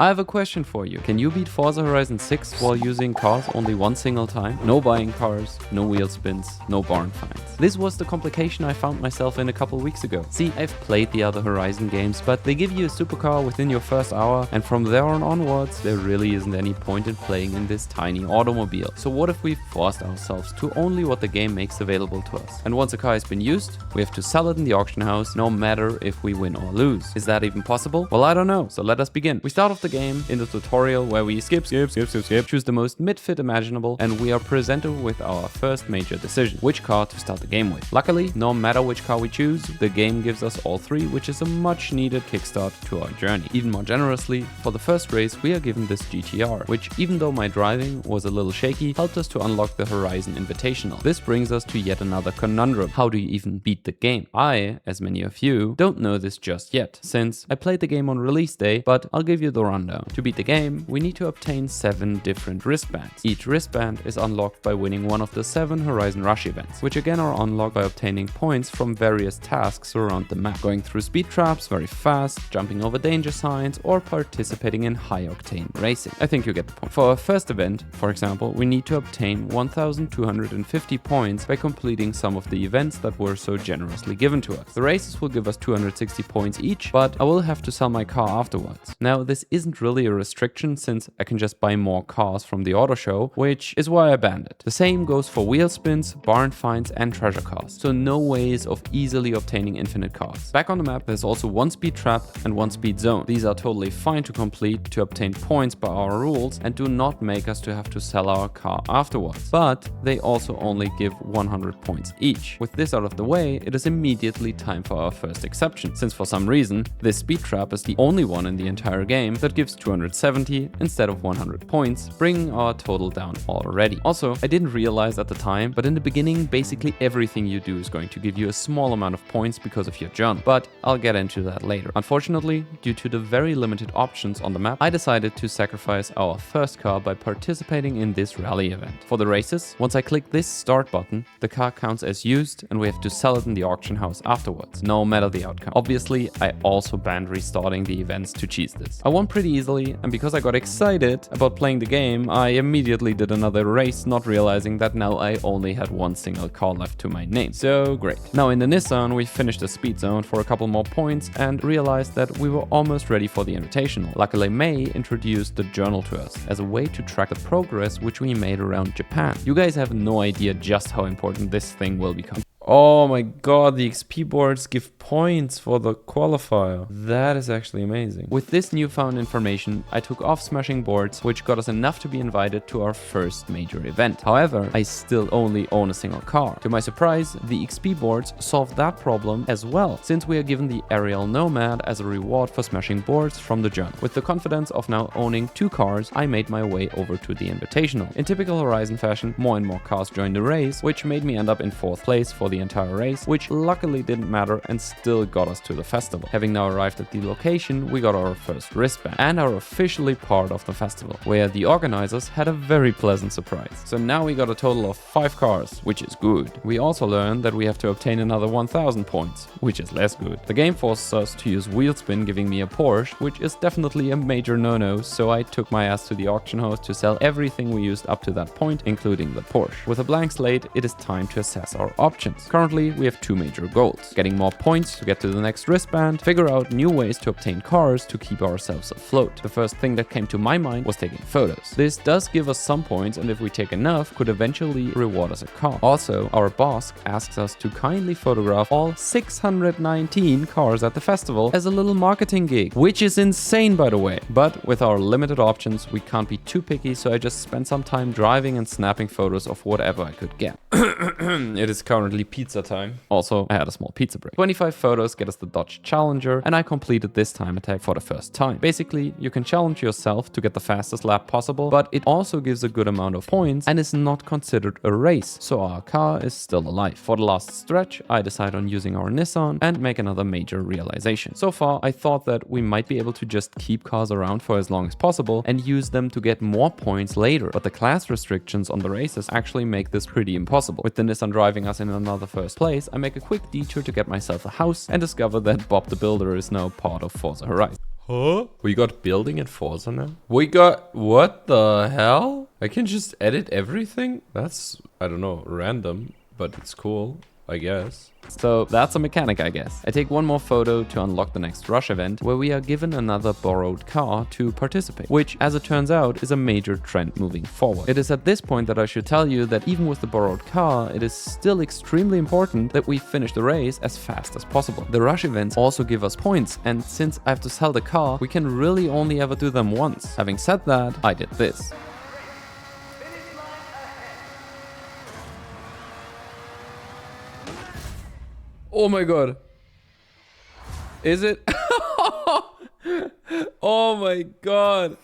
I have a question for you. Can you beat Forza Horizon 6 while using cars only one single time? No buying cars, no wheel spins, no barn finds. This was the complication I found myself in a couple weeks ago. See, I've played the other Horizon games, but they give you a supercar within your first hour, and from there on onwards, there really isn't any point in playing in this tiny automobile. So what if we forced ourselves to only what the game makes available to us? And once a car has been used, we have to sell it in the auction house, no matter if we win or lose. Is that even possible? Well, I don't know, so let us begin. We start off the game in the tutorial where we choose the most mid-fit imaginable, and we are presented with our first major decision, which car to start the game with. Luckily, no matter which car we choose, the game gives us all three, which is a much needed kickstart to our journey. Even more generously, for the first race we are given this GTR, which, even though my driving was a little shaky, helped us to unlock the Horizon Invitational. This brings us to yet another conundrum. How do you even beat the game? I, as many of you, don't know this just yet, since I played the game on release day, but I'll give you the rundown. To beat the game, we need to obtain 7 different wristbands. Each wristband is unlocked by winning one of the 7 Horizon Rush events, which again are unlocked by obtaining points from various tasks around the map, going through speed traps very fast, jumping over danger signs, or participating in high-octane racing. I think you get the point. For our first event, for example, we need to obtain 1,250 points by completing some of the events that were so generously given to us. The races will give us 260 points each, but I will have to sell my car afterwards. Now, this isn't really a restriction, since I can just buy more cars from the auto show, which is why I banned it. The same goes for wheel spins, barn finds, and treasure cars, so no ways of easily obtaining infinite cars. Back on the map, there's also one speed trap and one speed zone. These are totally fine to complete to obtain points by our rules and do not make us to have to sell our car afterwards, but they also only give 100 points each. With this out of the way, it is immediately time for our first exception, since for some reason, this speed trap is the only one in the entire game that gives 270 instead of 100 points, bringing our total down already. Also, I didn't realize at the time, but in the beginning, basically everything you do is going to give you a small amount of points because of your journey, but I'll get into that later. Unfortunately, due to the very limited options on the map, I decided to sacrifice our first car by participating in this rally event. For the races, once I click this start button, the car counts as used and we have to sell it in the auction house afterwards, no matter the outcome. Obviously, I also banned restarting the events to cheese this. I won pretty easily, and because I got excited about playing the game, I immediately did another race, not realizing that now I only had one single car left to my name. So great. Now in the Nissan, we finished the speed zone for a couple more points and realized that we were almost ready for the Invitational. Luckily, May introduced the journal to us as a way to track the progress which we made around Japan. You guys have no idea just how important this thing will become. Oh my god, the XP boards give points for the qualifier. That is actually amazing. With this newfound information, I took off smashing boards, which got us enough to be invited to our first major event. However, I still only own a single car. To my surprise, the XP boards solved that problem as well, since we are given the Aerial Nomad as a reward for smashing boards from the journal. With the confidence of now owning 2 cars, I made my way over to the Invitational. In typical Horizon fashion, more and more cars joined the race, which made me end up in 4th place for the entire race, which luckily didn't matter and still got us to the festival. Having now arrived at the location, we got our first wristband and are officially part of the festival, where the organizers had a very pleasant surprise. So now we got a total of 5 cars, which is good. We also learned that we have to obtain another 1000 points, which is less good. The game forces us to use wheel spin, giving me a Porsche, which is definitely a major no-no, so I took my ass to the auction house to sell everything we used up to that point, including the Porsche. With a blank slate, it is time to assess our options. Currently, we have 2 major goals: getting more points to get to the next wristband, figure out new ways to obtain cars to keep ourselves afloat. The first thing that came to my mind was taking photos. This does give us some points, and if we take enough, could eventually reward us a car. Also, our boss asks us to kindly photograph all 619 cars at the festival as a little marketing gig, which is insane, by the way. But with our limited options, we can't be too picky, so I just spent some time driving and snapping photos of whatever I could get. It is currently pizza time. Also, I had a small pizza break. 25 photos get us the Dodge Challenger, and I completed this time attack for the first time. Basically, you can challenge yourself to get the fastest lap possible, but it also gives a good amount of points and is not considered a race, so our car is still alive. For the last stretch, I decide on using our Nissan and make another major realization. So far, I thought that we might be able to just keep cars around for as long as possible and use them to get more points later, but the class restrictions on the races actually make this pretty impossible. With the Nissan driving us in another first place, I make a quick detour to get myself a house and discover that Bob the Builder is now part of Forza Horizon. Huh? We got building at Forza now? We got... What the hell? I can just edit everything? That's, I don't know, random, but it's cool, I guess. So that's a mechanic, I guess. I take one more photo to unlock the next rush event, where we are given another borrowed car to participate, which, as it turns out, is a major trend moving forward. It is at this point that I should tell you that even with the borrowed car, it is still extremely important that we finish the race as fast as possible. The rush events also give us points, and since I have to sell the car, we can really only ever do them once. Having said that, I did this. Oh my god. Is it? Oh my god.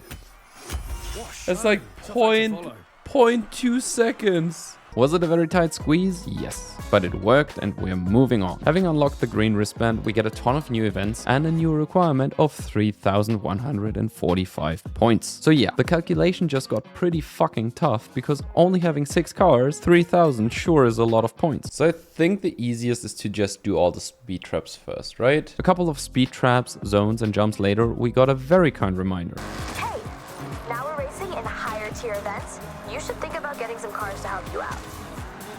That's like 0.2 seconds. Was it a very tight squeeze? Yes, but it worked and we're moving on. Having unlocked the green wristband, we get a ton of new events and a new requirement of 3,145 points. So yeah, the calculation just got pretty fucking tough because only having 6 cars, 3,000 sure is a lot of points. So I think the easiest is to just do all the speed traps first, right? A couple of speed traps, zones and jumps later, we got a very kind reminder. Hey, now we're racing in higher tier events. You should think about getting some cars to help you out.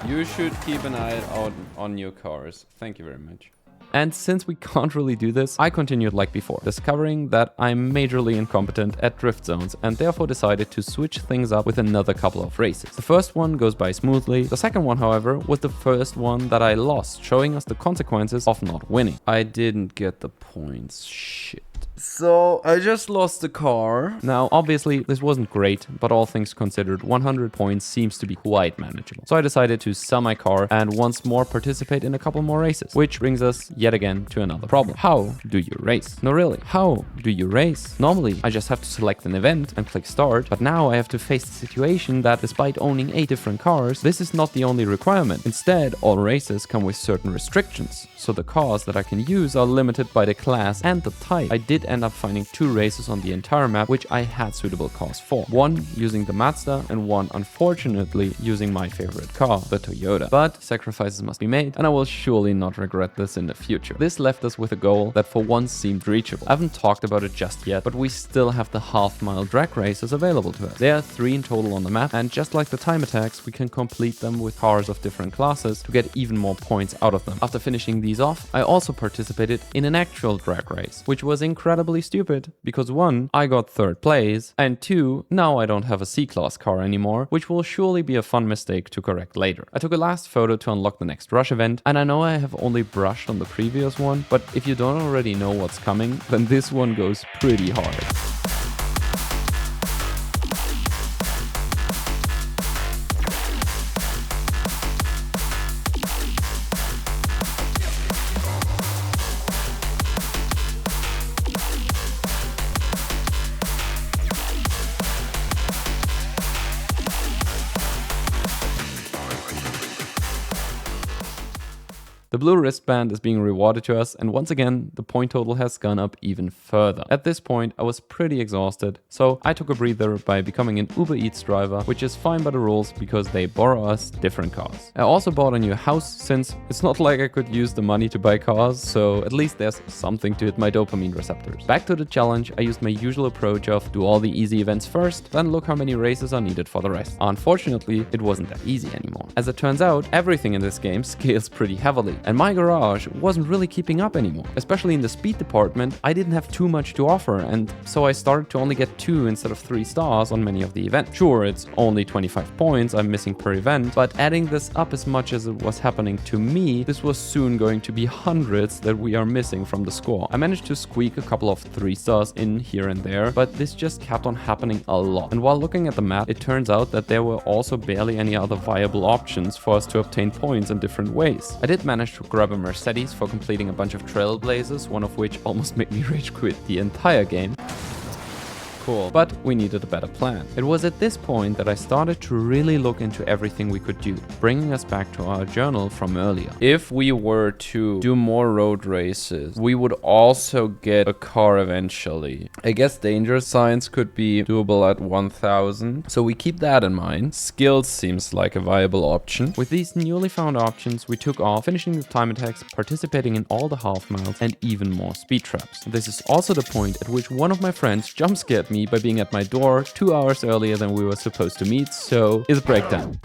You should keep an eye out on your cars. Thank you very much. And since we can't really do this, I continued like before, discovering that I'm majorly incompetent at drift zones and therefore decided to switch things up with another couple of races. The first one goes by smoothly. The second one, however, was the first one that I lost, showing us the consequences of not winning. I didn't get the points. Shit. So I just lost the car. Now, obviously, this wasn't great, but all things considered, 100 points seems to be quite manageable. So I decided to sell my car and once more participate in a couple more races, which brings us yet again to another problem. How do you race? No, really, how do you race? Normally, I just have to select an event and click start, but now I have to face the situation that despite owning 8 different cars, this is not the only requirement. Instead, all races come with certain restrictions, so the cars that I can use are limited by the class and the type. I did end up finding 2 races on the entire map which I had suitable cars for. One using the Mazda and one unfortunately using my favorite car, the Toyota. But sacrifices must be made and I will surely not regret this in the future. This left us with a goal that for once seemed reachable. I haven't talked about it just yet, but we still have the half-mile drag races available to us. There are 3 in total on the map, and just like the time attacks, we can complete them with cars of different classes to get even more points out of them. After finishing these off, I also participated in an actual drag race, which was incredibly stupid because 1, I got 3rd place, and 2, now I don't have a C-class car anymore, which will surely be a fun mistake to correct later. I took a last photo to unlock the next rush event, and I know I have only brushed on the previous one, but if you don't already know what's coming, then this one goes pretty hard. The blue wristband is being rewarded to us, and once again, the point total has gone up even further. At this point, I was pretty exhausted, so I took a breather by becoming an Uber Eats driver, which is fine by the rules because they borrow us different cars. I also bought a new house since it's not like I could use the money to buy cars, so at least there's something to hit my dopamine receptors. Back to the challenge, I used my usual approach of do all the easy events first, then look how many races are needed for the rest. Unfortunately, it wasn't that easy anymore. As it turns out, everything in this game scales pretty heavily, and my garage wasn't really keeping up anymore. Especially in the speed department, I didn't have too much to offer, and so I started to only get 2 instead of 3 stars on many of the events. Sure, it's only 25 points I'm missing per event, but adding this up as much as it was happening to me, this was soon going to be hundreds that we are missing from the score. I managed to squeak a couple of 3 stars in here and there, but this just kept on happening a lot. And while looking at the map, it turns out that there were also barely any other viable options for us to obtain points in different ways. I did manage to grab a Mercedes for completing a bunch of trailblazers, one of which almost made me rage quit the entire game. cool, but we needed a better plan. It was at this point that I started to really look into everything we could do, bringing us back to our journal from earlier. If we were to do more road races, we would also get a car eventually. I guess danger science could be doable at 1000, so we keep that in mind. Skills seems like a viable option. With these newly found options, we took off, finishing the time attacks, participating in all the half miles, and even more speed traps. This is also the point at which one of my friends jump scared me by being at my door 2 hours earlier than we were supposed to meet, so it's breakdown.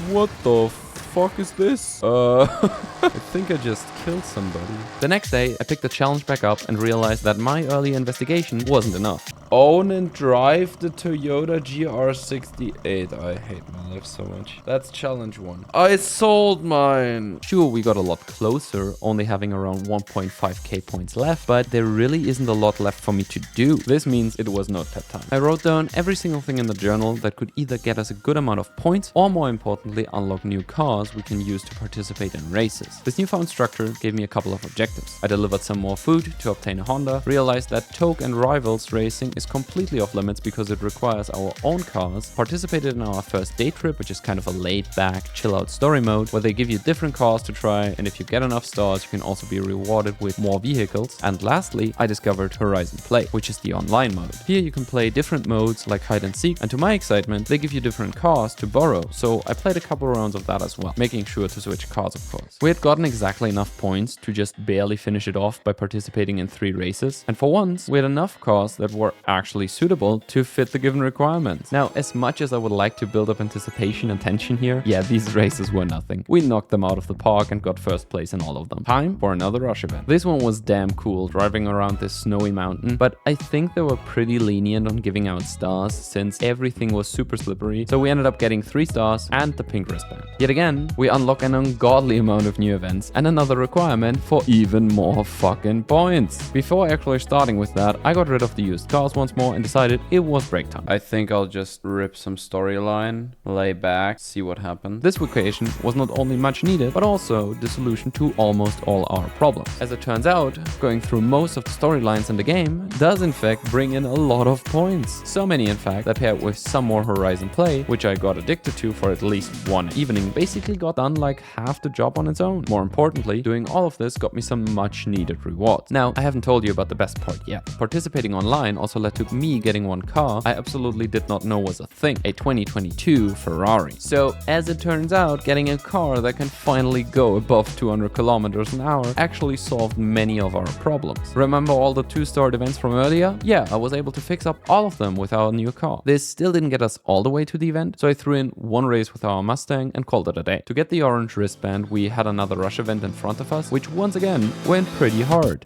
What the fuck is this? I think I just killed somebody. The next day, I picked the challenge back up and realized that my earlier investigation wasn't enough. Own and drive the Toyota GR68. I hate my life so much. That's challenge 1. I sold mine. Sure, we got a lot closer, only having around 1.5k points left, but there really isn't a lot left for me to do. This means it was notepad time. I wrote down every single thing in the journal that could either get us a good amount of points or, more importantly, unlock new cars we can use to participate in races. This newfound structure gave me a couple of objectives. I delivered some more food to obtain a Honda, realized that Toke and Rivals racing is completely off limits because it requires our own cars, participated in our first day trip, which is kind of a laid-back, chill-out story mode, where they give you different cars to try, and if you get enough stars, you can also be rewarded with more vehicles. And lastly, I discovered Horizon Play, which is the online mode. Here you can play different modes like hide and seek, and to my excitement, they give you different cars to borrow, so I played a couple rounds of that as well, making sure to switch cars, of course. We had gotten exactly enough points to just barely finish it off by participating in 3 races, and for once, we had enough cars that were actually suitable to fit the given requirements. Now, as much as I would like to build up anticipation and tension here, yeah, these races were nothing. We knocked them out of the park and got first place in all of them. Time for another rush event. This one was damn cool, driving around this snowy mountain, but I think they were pretty lenient on giving out stars since everything was super slippery, so we ended up getting 3 stars and the pink wristband. Yet again, we unlock an ungodly amount of new events and another requirement for even more fucking points. Before actually starting with that, I got rid of the used cars once more and decided it was break time. I think I'll just rip some storyline, lay back, see what happens. This vacation was not only much needed, but also the solution to almost all our problems. As it turns out, going through most of the storylines in the game does in fact bring in a lot of points. So many in fact that paired with some more Horizon Play, which I got addicted to for at least one evening, basically got done like half the job on its own. More importantly, doing all of this got me some much needed rewards. Now, I haven't told you about the best part yet. Participating online also led to me getting one car I absolutely did not know was a thing, a 2022 Ferrari. So, as it turns out, getting a car that can finally go above 200 kilometers an hour actually solved many of our problems. Remember all the 2-star events from earlier? Yeah, I was able to fix up all of them with our new car. This still didn't get us all the way to the event, so I threw in one race with our Mustang and called it a day. To get the orange wristband, we had another rush event in front of us, which once again went pretty hard.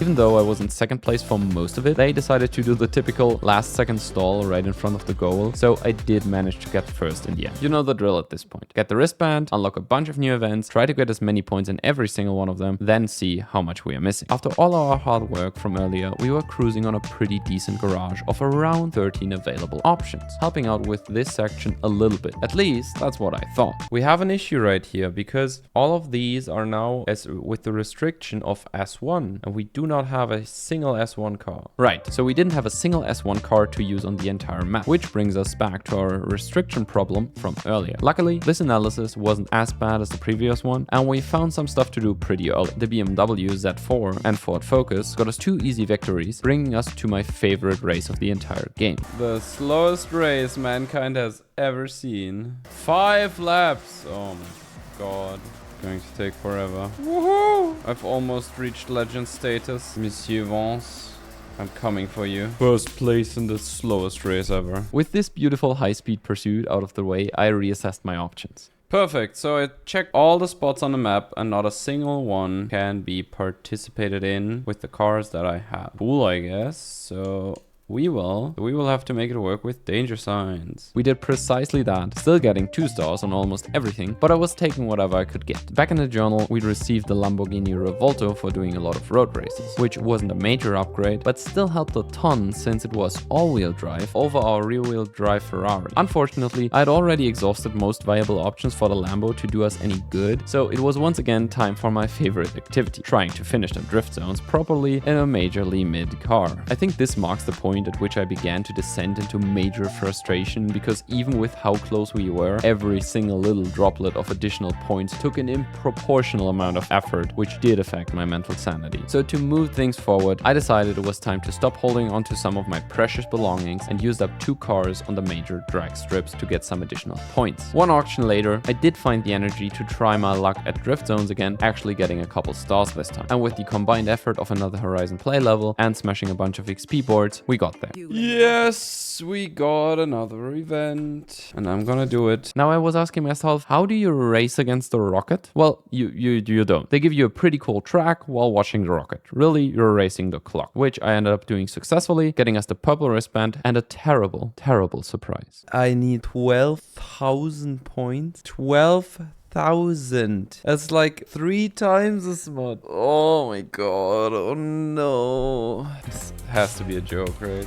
Even though I was in second place for most of it, they decided to do the typical last-second stall right in front of the goal, so I did manage to get first in the end. You know the drill at this point. Get the wristband, unlock a bunch of new events, try to get as many points in every single one of them, then see how much we are missing. After all our hard work from earlier, we were cruising on a pretty decent garage of around 13 available options, helping out with this section a little bit. At least, that's what I thought. We have an issue right here, because all of these are now with the restriction of S1, and we do not have a single S1 car. Right, so we didn't have a single S1 car to use on the entire map, which brings us back to our restriction problem from earlier. Luckily, this analysis wasn't as bad as the previous one, and we found some stuff to do pretty early. The BMW Z4 and Ford Focus got us 2 easy victories, bringing us to my favorite race of the entire game. The slowest race mankind has ever seen. 5 laps! Oh my god. Going to take forever. Woohoo! I've almost reached legend status. Monsieur Vance, I'm coming for you. First place in the slowest race ever. With this beautiful high-speed pursuit out of the way, I reassessed my options. Perfect, so I checked all the spots on the map and not a single one can be participated in with the cars that I have. Cool, I guess. So We will have to make it work with danger signs. We did precisely that, still getting 2 stars on almost everything, but I was taking whatever I could get. Back in the journal, we received the Lamborghini Revolto for doing a lot of road races, which wasn't a major upgrade, but still helped a ton since it was all-wheel drive over our rear-wheel drive Ferrari. Unfortunately, I had already exhausted most viable options for the Lambo to do us any good, so it was once again time for my favorite activity, trying to finish the drift zones properly in a majorly mid car. I think this marks the point at which I began to descend into major frustration, because even with how close we were, every single little droplet of additional points took an improportional amount of effort, which did affect my mental sanity. So to move things forward, I decided it was time to stop holding on to some of my precious belongings and used up 2 cars on the major drag strips to get some additional points. One auction later, I did find the energy to try my luck at drift zones again, actually getting a couple stars this time. And with the combined effort of another Horizon play level and smashing a bunch of XP boards, we got there. Yes, we got another event, and I'm gonna do it. Now I was asking myself, how do you race against the rocket? Well, you don't. They give you a pretty cool track while watching the rocket. Really, you're racing the clock, which I ended up doing successfully, getting us the purple wristband and a terrible, terrible surprise. I need 12,000 points. 12,000. That's like 3 times as much. Oh my god. Oh no. This has to be a joke, right?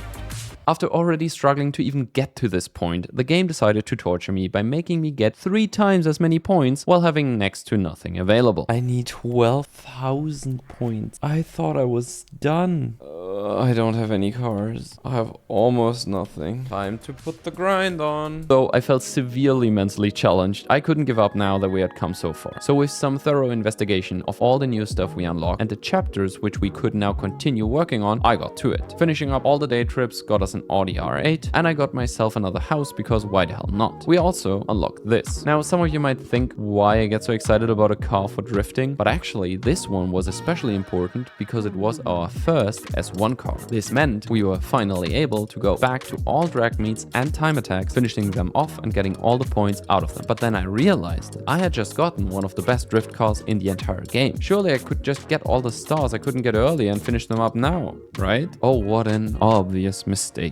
After already struggling to even get to this point, the game decided to torture me by making me get 3 times as many points while having next to nothing available. I need 12,000 points. I thought I was done. I don't have any cars. I have almost nothing. Time to put the grind on. So I felt severely mentally challenged. I couldn't give up now that we had come so far. So with some thorough investigation of all the new stuff we unlocked and the chapters which we could now continue working on, I got to it. Finishing up all the day trips got us an Audi R8, and I got myself another house because why the hell not? We also unlocked this. Now some of you might think why I get so excited about a car for drifting, but actually this one was especially important because it was our first S1 car. This meant we were finally able to go back to all drag meets and time attacks, finishing them off and getting all the points out of them. But then I realized I had just gotten one of the best drift cars in the entire game. Surely I could just get all the stars I couldn't get earlier and finish them up now, right? Oh, what an obvious mistake.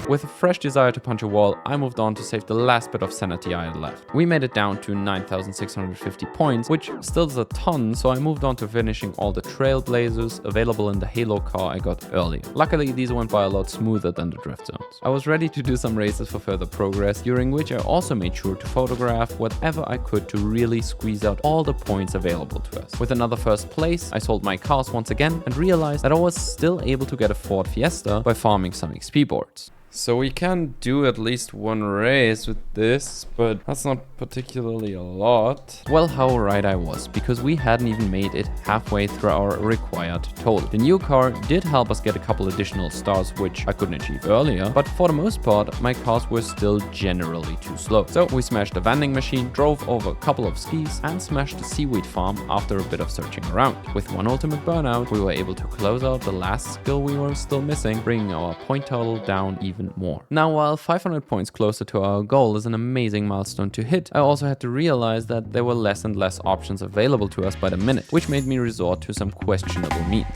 With a fresh desire to punch a wall, I moved on to save the last bit of sanity I had left. We made it down to 9,650 points, which still is a ton, so I moved on to finishing all the trailblazers available in the Halo car I got earlier. Luckily, these went by a lot smoother than the drift zones. I was ready to do some races for further progress, during which I also made sure to photograph whatever I could to really squeeze out all the points available to us. With another first place, I sold my cars once again and realized that I was still able to get a Ford Fiesta by farming some XP boards. So we can do at least one race with this, but that's not particularly a lot. Well, how right I was, because we hadn't even made it halfway through our required total. The new car did help us get a couple additional stars, which I couldn't achieve earlier, but for the most part, my cars were still generally too slow. So we smashed the vending machine, drove over a couple of skis, and smashed the seaweed farm after a bit of searching around. With one ultimate burnout, we were able to close out the last skill we were still missing, bringing our point total down even more. Now, while 500 points closer to our goal is an amazing milestone to hit, I also had to realize that there were less and less options available to us by the minute, which made me resort to some questionable means.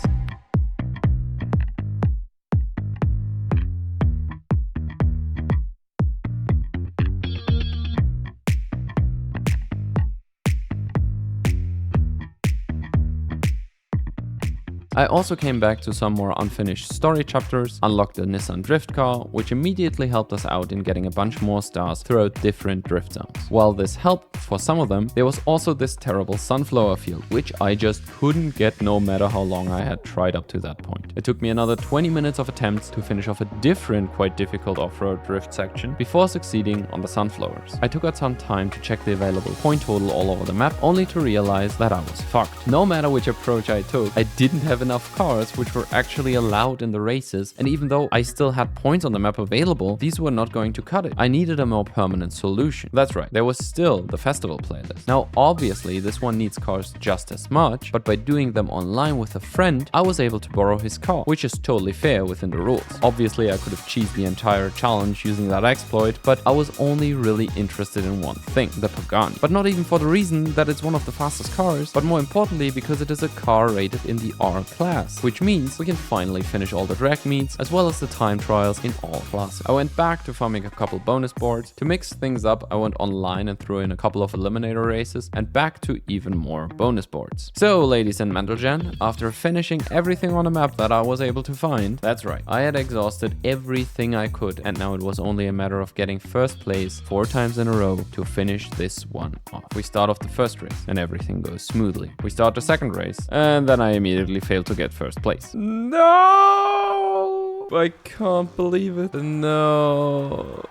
I also came back to some more unfinished story chapters, unlocked the Nissan drift car, which immediately helped us out in getting a bunch more stars throughout different drift zones. While this helped for some of them, there was also this terrible sunflower field, which I just couldn't get no matter how long I had tried up to that point. It took me another 20 minutes of attempts to finish off a different, quite difficult off-road drift section before succeeding on the sunflowers. I took out some time to check the available point total all over the map, only to realize that I was fucked. No matter which approach I took, I didn't have enough cars which were actually allowed in the races, and even though I still had points on the map available, these were not going to cut it. I needed a more permanent solution. That's right, there was still the festival playlist. Now obviously this one needs cars just as much, but by doing them online with a friend, I was able to borrow his car, which is totally fair within the rules. Obviously I could have cheesed the entire challenge using that exploit, but I was only really interested in one thing, the Pagani. But not even for the reason that it's one of the fastest cars, but more importantly because it is a car rated in the R class, which means we can finally finish all the drag meets as well as the time trials in all classes. I went back to farming a couple bonus boards. To mix things up, I went online and threw in a couple of eliminator races and back to even more bonus boards. So ladies and gentlemen, after finishing everything on the map that I was able to find, that's right, I had exhausted everything I could, and now it was only a matter of getting first place 4 times in a row to finish this one off. We start off the first race and everything goes smoothly. We start the second race and then I immediately fail to get first place. No! I can't believe it. No.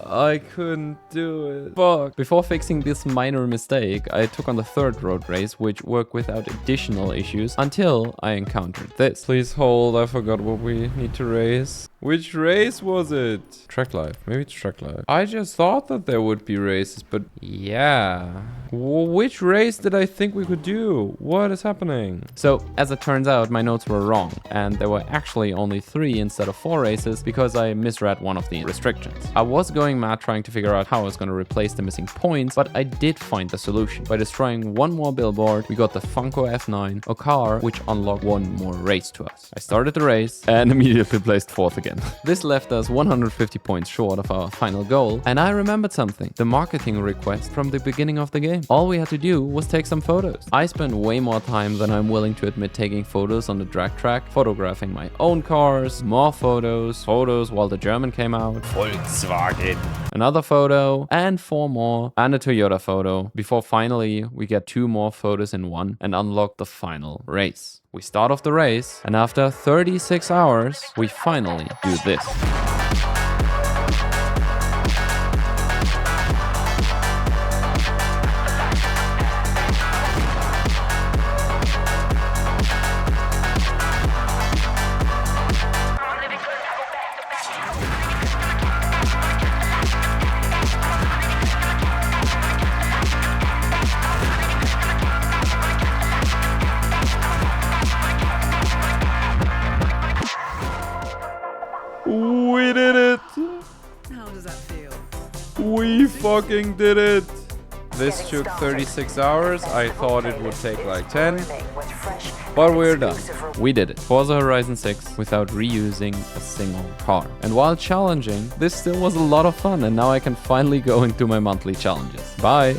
I couldn't do it. Fuck. Before fixing this minor mistake, I took on the third road race, which worked without additional issues until I encountered this. Please hold, I forgot what we need to race. Which race was it? Track Life. Maybe it's Track Life. I just thought that there would be races, but yeah. Which race did I think we could do? What is happening? So, as it turns out, my notes were wrong, and there were actually only 3 instead of 4 races because I misread one of the restrictions. I was going mad trying to figure out how I was going to replace the missing points, but I did find the solution. By destroying one more billboard, we got the Funko F9, a car which unlocked one more race to us. I started the race and immediately placed 4th again. This left us 150 points short of our final goal, and I remembered something, the marketing request from the beginning of the game. All we had to do was take some photos. I spent way more time than I'm willing to admit taking photos on the drag track, photographing my own cars, more photos while the German came out, Volkswagen, another photo, and 4 more, and a Toyota photo, before finally we get 2 more photos in one and unlock the final race. We start off the race, and after 36 hours, we finally do this. We did it! How does that feel? We fucking did it! This took 36 hours. I thought it would take like 10. But we're done. We did it. Forza Horizon 6 without reusing a single car. And while challenging, this still was a lot of fun, and now I can finally go into my monthly challenges. Bye!